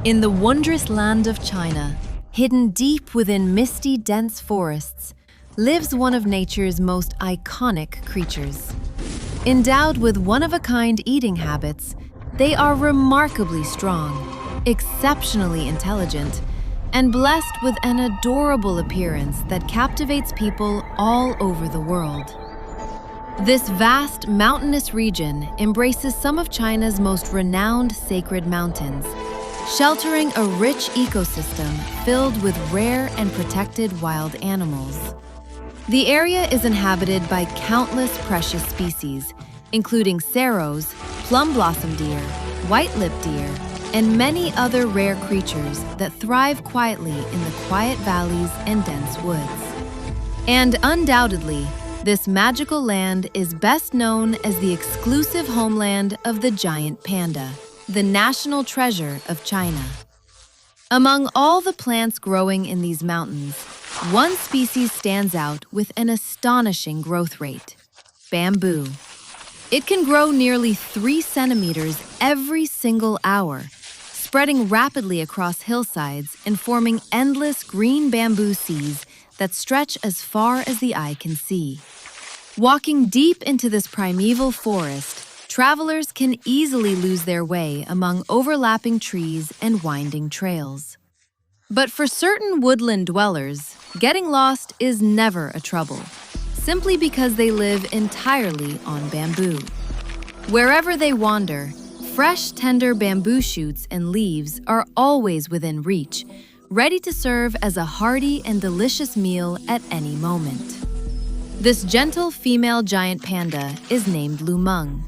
In the wondrous land of China, hidden deep within misty, dense forests, lives one of nature's most iconic creatures. Endowed with one-of-a-kind eating habits, they are remarkably strong, exceptionally intelligent, and blessed with an adorable appearance that captivates people all over the world. This vast mountainous region embraces some of China's most renowned sacred mountains, sheltering a rich ecosystem filled with rare and protected wild animals. The area is inhabited by countless precious species, including serows, plum blossom deer, white-lipped deer, and many other rare creatures that thrive quietly in the quiet valleys and dense woods. And undoubtedly, this magical land is best known as the exclusive homeland of the giant panda, the national treasure of China. Among all the plants growing in these mountains, one species stands out with an astonishing growth rate: bamboo. It can grow nearly 3 centimeters every single hour, spreading rapidly across hillsides and forming endless green bamboo seas that stretch as far as the eye can see. Walking deep into this primeval forest, travelers can easily lose their way among overlapping trees and winding trails. But for certain woodland dwellers, getting lost is never a trouble, simply because they live entirely on bamboo. Wherever they wander, fresh, tender bamboo shoots and leaves are always within reach, ready to serve as a hearty and delicious meal at any moment. This gentle female giant panda is named Lumeng.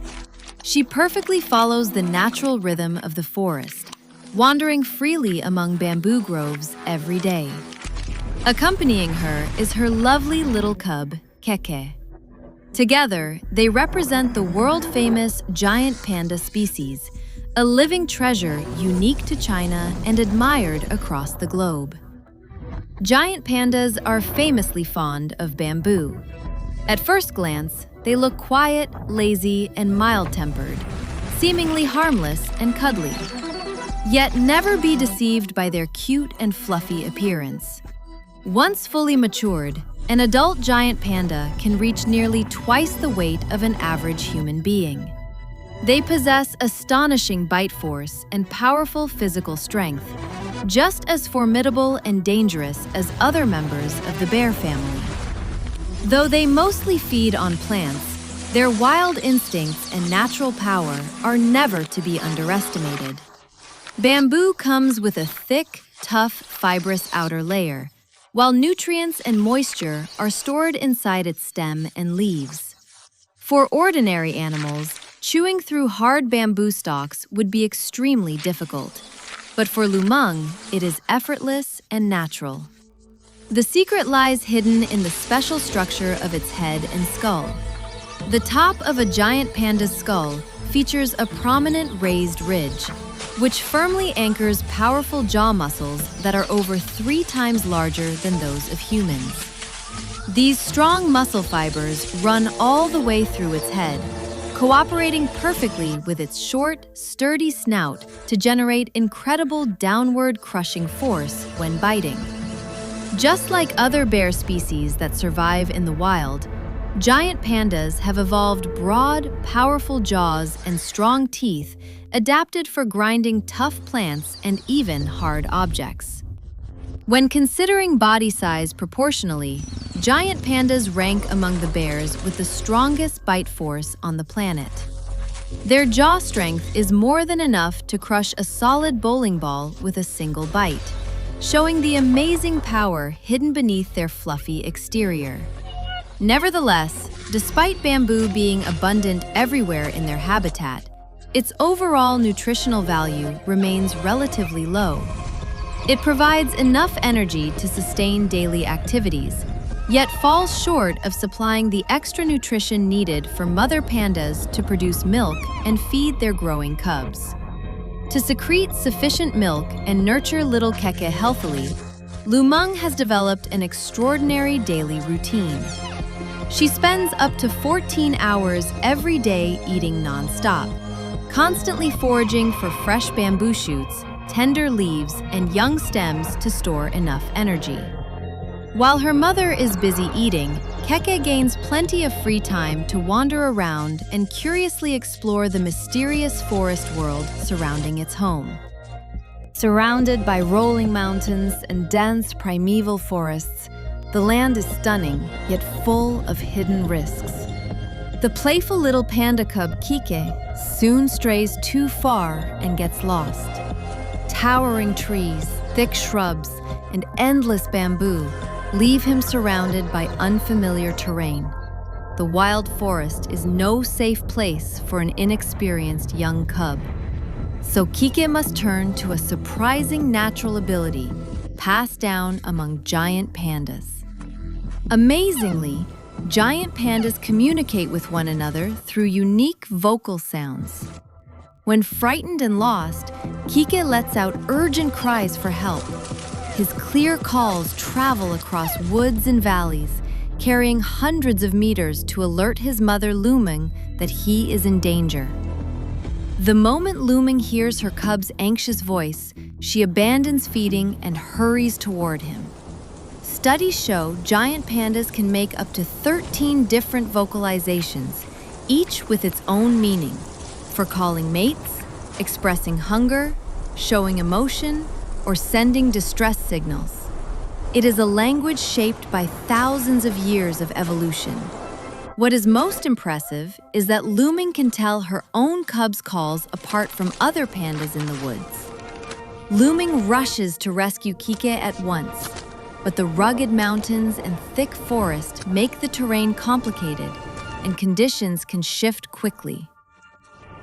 She perfectly follows the natural rhythm of the forest, wandering freely among bamboo groves every day. Accompanying her is her lovely little cub, Keke. Together, they represent the world-famous giant panda species, a living treasure unique to China and admired across the globe. Giant pandas are famously fond of bamboo. At first glance, they look quiet, lazy, and mild-tempered, seemingly harmless and cuddly. Yet never be deceived by their cute and fluffy appearance. Once fully matured, an adult giant panda can reach nearly twice the weight of an average human being. They possess astonishing bite force and powerful physical strength, just as formidable and dangerous as other members of the bear family. Though they mostly feed on plants, their wild instincts and natural power are never to be underestimated. Bamboo comes with a thick, tough, fibrous outer layer, while nutrients and moisture are stored inside its stem and leaves. For ordinary animals, chewing through hard bamboo stalks would be extremely difficult, but for Lumeng, it is effortless and natural. The secret lies hidden in the special structure of its head and skull. The top of a giant panda's skull features a prominent raised ridge, which firmly anchors powerful jaw muscles that are over 3 times larger than those of humans. These strong muscle fibers run all the way through its head, cooperating perfectly with its short, sturdy snout to generate incredible downward crushing force when biting. Just like other bear species that survive in the wild, giant pandas have evolved broad, powerful jaws and strong teeth adapted for grinding tough plants and even hard objects. When considering body size proportionally, giant pandas rank among the bears with the strongest bite force on the planet. Their jaw strength is more than enough to crush a solid bowling ball with a single bite, showing the amazing power hidden beneath their fluffy exterior. Nevertheless, despite bamboo being abundant everywhere in their habitat, its overall nutritional value remains relatively low. It provides enough energy to sustain daily activities, yet falls short of supplying the extra nutrition needed for mother pandas to produce milk and feed their growing cubs. To secrete sufficient milk and nurture little Keke healthily, Lumeng has developed an extraordinary daily routine. She spends up to 14 hours every day eating non-stop, constantly foraging for fresh bamboo shoots tender leaves, and young stems to store enough energy. While her mother is busy eating, Keke gains plenty of free time to wander around and curiously explore the mysterious forest world surrounding its home. Surrounded by rolling mountains and dense primeval forests, the land is stunning, yet full of hidden risks. The playful little panda cub Kike soon strays too far and gets lost. Towering trees, thick shrubs, and endless bamboo leave him surrounded by unfamiliar terrain. The wild forest is no safe place for an inexperienced young cub. So Kike must turn to a surprising natural ability passed down among giant pandas. Amazingly, giant pandas communicate with one another through unique vocal sounds. When frightened and lost, Kike lets out urgent cries for help. His clear calls travel across woods and valleys, carrying hundreds of meters to alert his mother Luming that he is in danger. The moment Luming hears her cub's anxious voice, she abandons feeding and hurries toward him. Studies show giant pandas can make up to 13 different vocalizations, each with its own meaning, for calling mates, expressing hunger, showing emotion, or sending distress signals. It is a language shaped by thousands of years of evolution. What is most impressive is that Luming can tell her own cub's calls apart from other pandas in the woods. Luming rushes to rescue Kike at once, but the rugged mountains and thick forest make the terrain complicated, and conditions can shift quickly.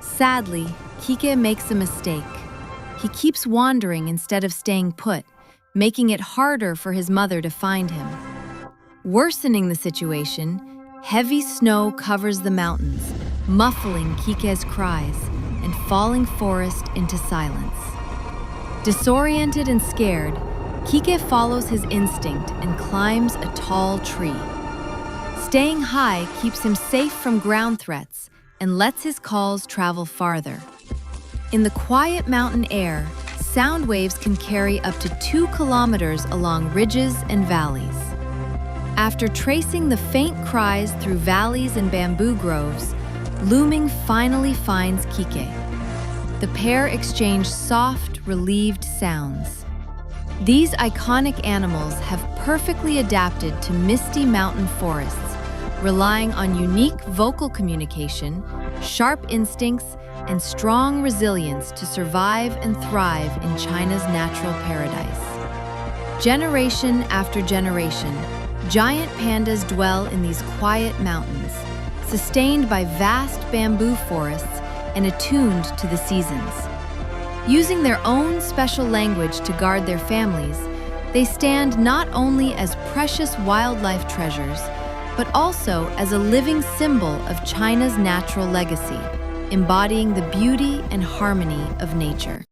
Sadly, Kike makes a mistake. He keeps wandering instead of staying put, making it harder for his mother to find him. Worsening the situation, heavy snow covers the mountains, muffling Kike's cries and falling forest into silence. Disoriented and scared, Kike follows his instinct and climbs a tall tree. Staying high keeps him safe from ground threats and lets his calls travel farther. In the quiet mountain air, sound waves can carry up to 2 kilometers along ridges and valleys. After tracing the faint cries through valleys and bamboo groves, Luming finally finds Kike. The pair exchange soft, relieved sounds. These iconic animals have perfectly adapted to misty mountain forests, relying on unique vocal communication, sharp instincts, and strong resilience to survive and thrive in China's natural paradise. Generation after generation, giant pandas dwell in these quiet mountains, sustained by vast bamboo forests and attuned to the seasons. Using their own special language to guard their families, they stand not only as precious wildlife treasures, but also as a living symbol of China's natural legacy, embodying the beauty and harmony of nature.